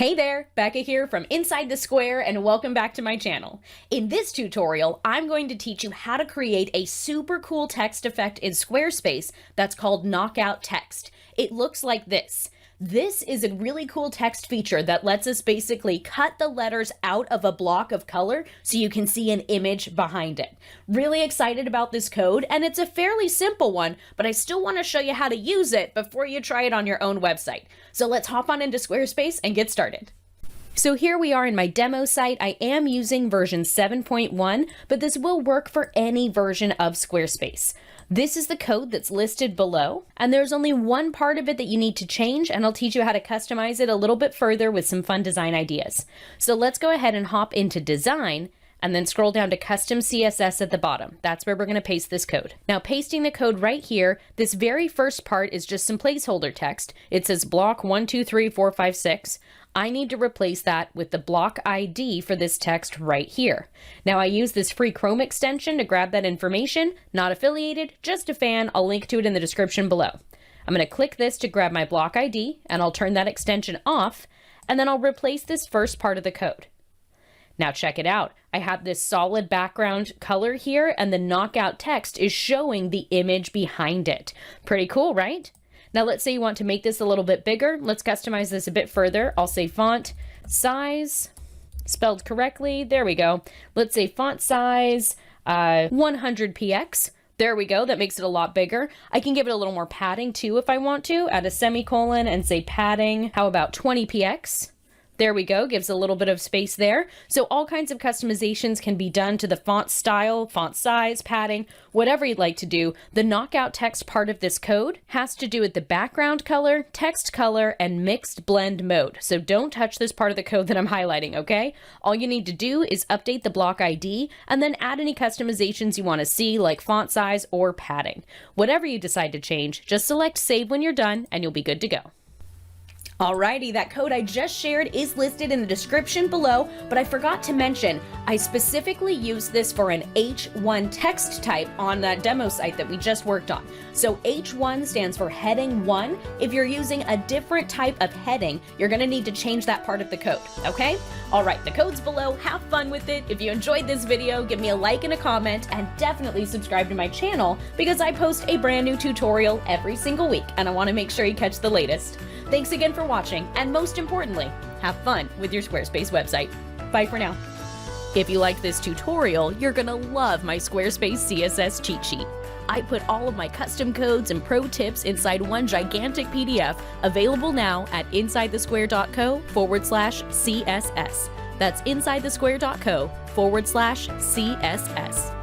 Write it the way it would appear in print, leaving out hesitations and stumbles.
Hey there, Becca here from Inside the Square, and welcome back to my channel. In this tutorial, I'm going to teach you how to create a super cool text effect in Squarespace that's called Knockout Text. It looks like this. This is a really cool text feature that lets us basically cut the letters out of a block of color so you can see an image behind it. Really excited about this code, and it's a fairly simple one, but I still want to show you how to use it before you try it on your own website. So let's hop on into Squarespace and get started. So here we are in my demo site. I am using version 7.1, but this will work for any version of Squarespace. This is the code that's listed below, and there's only one part of it that you need to change, and I'll teach you how to customize it a little bit further with some fun design ideas. So let's go ahead and hop into design, and then scroll down to custom CSS at the bottom. That's where we're going to paste this code. Now, pasting the code right here, this very first part is just some placeholder text. It says block 1, 2, 3, 4, 5, 6. I need to replace that with the block ID for this text right here. Now, I use this free Chrome extension to grab that information, not affiliated, just a fan. I'll link to it in the description below. I'm going to click this to grab my block ID, and I'll turn that extension off, and then I'll replace this first part of the code. Now check it out. I have this solid background color here, and the knockout text is showing the image behind it. Pretty cool, right? Now let's say you want to make this a little bit bigger. Let's customize this a bit further. I'll say font size, spelled correctly. There we go. Let's say font size 100px. There we go. That makes it a lot bigger. I can give it a little more padding too if I want to. Add a semicolon and say padding. How about 20px? There we go, gives a little bit of space there. So all kinds of customizations can be done to the font style, font size, padding, whatever you'd like to do. The knockout text part of this code has to do with the background color, text color, and mixed blend mode. So don't touch this part of the code that I'm highlighting, okay? All you need to do is update the block ID and then add any customizations you want to see, like font size or padding. Whatever you decide to change, just select save when you're done and you'll be good to go. Alrighty, that code I just shared is listed in the description below, but I forgot to mention, I specifically used this for an H1 text type on that demo site that we just worked on. So H1 stands for heading 1. If you're using a different type of heading, you're going to need to change that part of the code, okay? Alright, the code's below. Have fun with it. If you enjoyed this video, give me a like and a comment, and definitely subscribe to my channel because I post a brand new tutorial every single week, and I want to make sure you catch the latest. Thanks again for watching, and most importantly, have fun with your Squarespace website. Bye for now. If you like this tutorial, you're gonna love my Squarespace CSS cheat sheet. I put all of my custom codes and pro tips inside one gigantic PDF, available now at insidethesquare.co/CSS. That's insidethesquare.co/CSS.